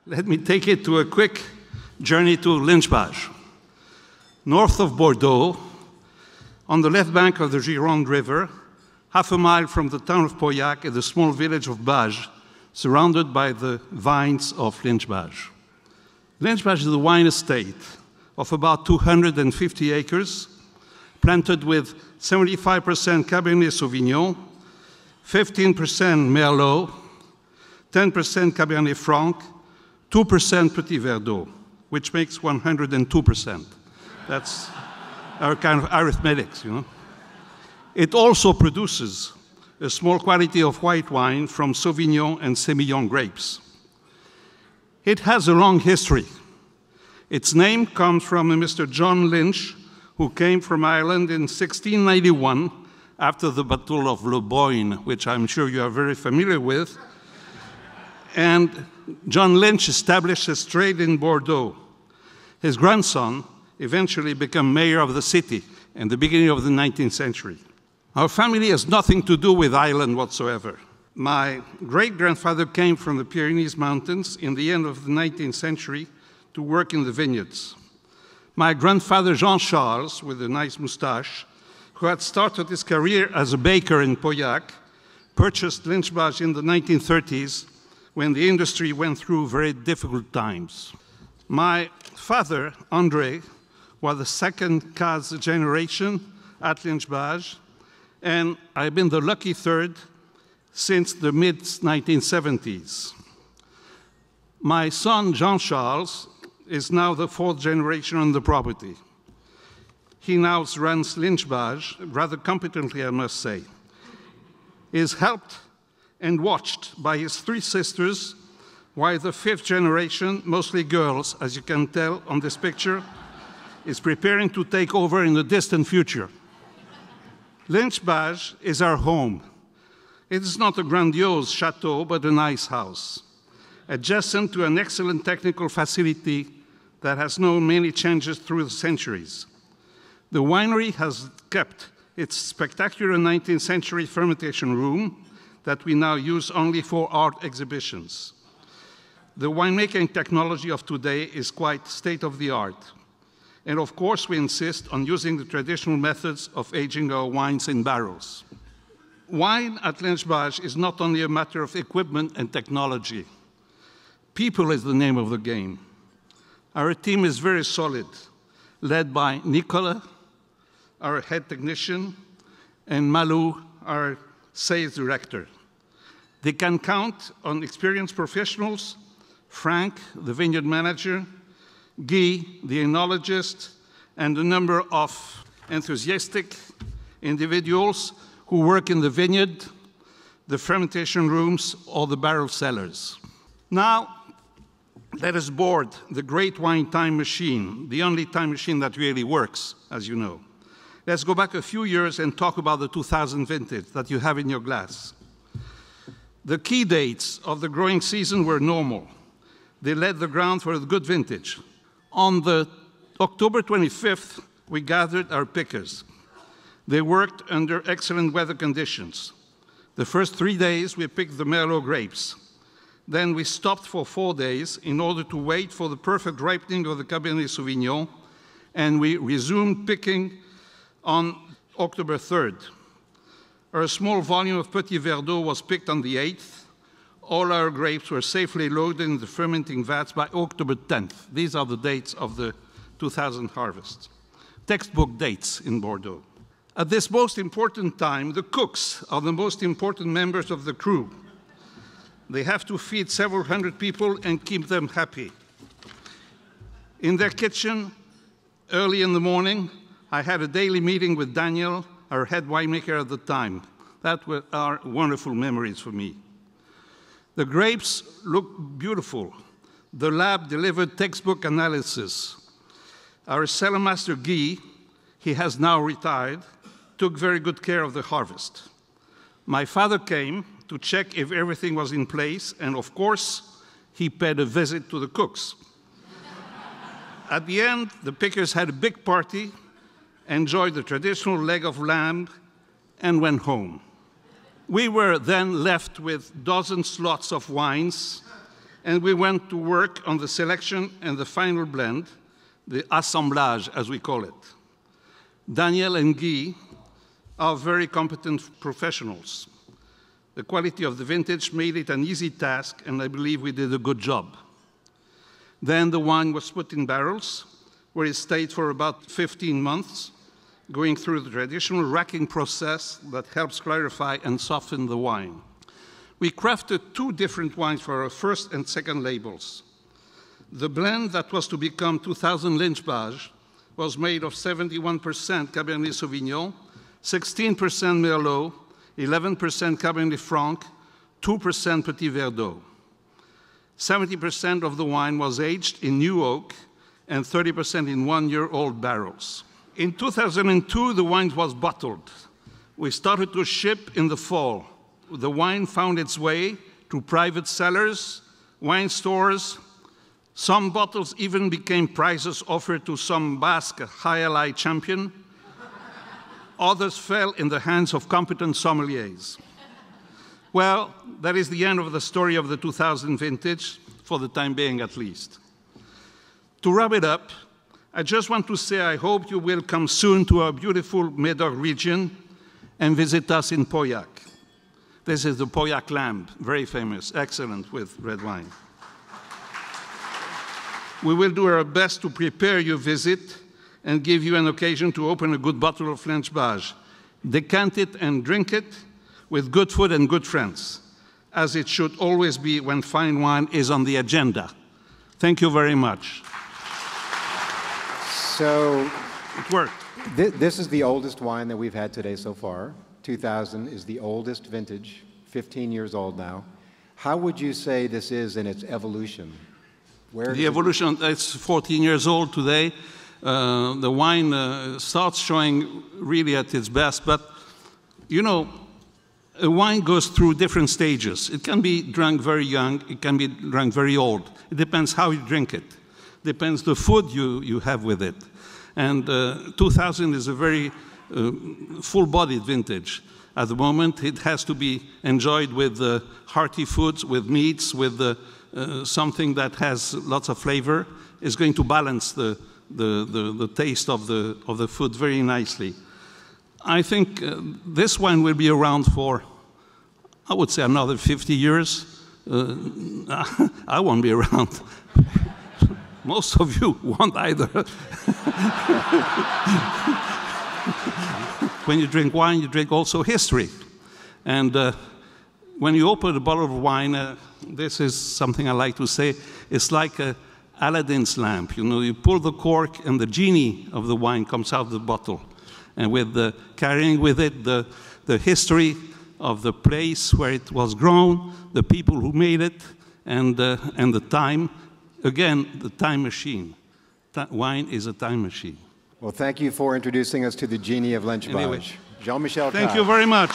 Let me take it to a quick journey to Lynch-Bages. North of Bordeaux, on the left bank of the Gironde River, half a mile from the town of Pauillac is the small village of Bages, surrounded by the vines of Lynch-Bages. Lynch-Bages is a wine estate of about 250 acres, planted with 75% Cabernet Sauvignon, 15% Merlot, 10% Cabernet Franc, 2% Petit Verdot, which makes 102%. That's our kind of arithmetics, you know. It also produces a small quantity of white wine from Sauvignon and Semillon grapes. It has a long history. Its name comes from a Mr. John Lynch, who came from Ireland in 1691 after the Battle of Le Boyne, which I'm sure you are very familiar with. And John Lynch established his trade in Bordeaux. His grandson eventually became mayor of the city in the beginning of the 19th century. Our family has nothing to do with Ireland whatsoever. My great-grandfather came from the Pyrenees Mountains in the end of the 19th century to work in the vineyards. My grandfather Jean-Charles, with a nice moustache, who had started his career as a baker in Pauillac, purchased Lynch-Bages in the 1930s when the industry went through very difficult times. My father, André, was the second Cazes generation at Lynch-Bages, and I've been the lucky third since the mid-1970s. My son, Jean-Charles, is now the fourth generation on the property. He now runs Lynch-Bages, rather competently, I must say. He is helped and watched by his three sisters, while the fifth generation, mostly girls, as you can tell on this picture, is preparing to take over in the distant future. Lynch-Bages is our home. It is not a grandiose chateau, but a nice house, adjacent to an excellent technical facility that has known many changes through the centuries. The winery has kept its spectacular 19th century fermentation room that we now use only for art exhibitions. The winemaking technology of today is quite state-of-the-art. And of course, we insist on using the traditional methods of aging our wines in barrels. Wine at Lynch-Bages is not only a matter of equipment and technology. People is the name of the game. Our team is very solid, led by Nicolas, our head technician, and Malou, our sales director. They can count on experienced professionals, Frank, the vineyard manager, Guy, the enologist, and a number of enthusiastic individuals who work in the vineyard, the fermentation rooms, or the barrel cellars. Now, let us board the great wine time machine, the only time machine that really works, as you know. Let's go back a few years and talk about the 2000 vintage that you have in your glass. The key dates of the growing season were normal. They laid the ground for a good vintage. On the October 25th, we gathered our pickers. They worked under excellent weather conditions. The first 3 days, we picked the Merlot grapes. Then we stopped for 4 days in order to wait for the perfect ripening of the Cabernet Sauvignon, and we resumed picking on October 3rd. Our small volume of Petit Verdot was picked on the 8th. All our grapes were safely loaded in the fermenting vats by October 10th. These are the dates of the 2000 harvest. Textbook dates in Bordeaux. At this most important time, the cooks are the most important members of the crew. They have to feed several hundred people and keep them happy. In their kitchen, early in the morning, I had a daily meeting with Daniel, our head winemaker at the time. That are wonderful memories for me. The grapes look beautiful. The lab delivered textbook analysis. Our cellar master, Guy, he has now retired, took very good care of the harvest. My father came to check if everything was in place, and of course, he paid a visit to the cooks. At the end, the pickers had a big party, enjoyed the traditional leg of lamb, and went home. We were then left with dozen slots of wines and we went to work on the selection and the final blend, the assemblage, as we call it. Daniel and Guy are very competent professionals. The quality of the vintage made it an easy task, and I believe we did a good job. Then the wine was put in barrels, where it stayed for about 15 months, going through the traditional racking process that helps clarify and soften the wine. We crafted 2 different wines for our first and second labels. The blend that was to become 2000 Lynch-Bages was made of 71% Cabernet Sauvignon, 16% Merlot, 11% Cabernet Franc, 2% Petit Verdot. 70% of the wine was aged in new oak and 30% in 1-year-old barrels. In 2002, the wine was bottled. We started to ship in the fall. The wine found its way to private cellars, wine stores. Some bottles even became prizes offered to some Basque high-allied champion. Others fell in the hands of competent sommeliers. Well, that is the end of the story of the 2000 vintage, for the time being at least. To wrap it up, I just want to say I hope you will come soon to our beautiful Médoc region and visit us in Pauillac. This is the Pauillac lamb, very famous, excellent with red wine. We will do our best to prepare your visit and give you an occasion to open a good bottle of Lynch-Bages. Decant it and drink it with good food and good friends, as it should always be when fine wine is on the agenda. Thank you very much. So it worked. This is the oldest wine that we've had today so far. 2000 is the oldest vintage, 15 years old now. How would you say this is in its evolution? The evolution, it's 14 years old today. The wine starts showing really at its best, but you know, a wine goes through different stages. It can be drunk very young, it can be drunk very old. It depends how you drink it. Depends the food you have with it. And 2000 is a very full-bodied vintage. At the moment, it has to be enjoyed with hearty foods, with meats, with something that has lots of flavor. It's going to balance the taste of the food very nicely. I think this wine will be around for, I would say, another 50 years. I won't be around. Most of you won't either. When you drink wine, you drink also history. And when you open a bottle of wine, this is something I like to say, it's like Aladdin's lamp. You know, you pull the cork and the genie of the wine comes out of the bottle. And with carrying with it the history of the place where it was grown, the people who made it, and the time. Again, the time machine. Wine is a time machine. Well, thank you for introducing us to the genie of Lynch-Bages. Anyway, Jean-Michel Cazes. Thank you very much.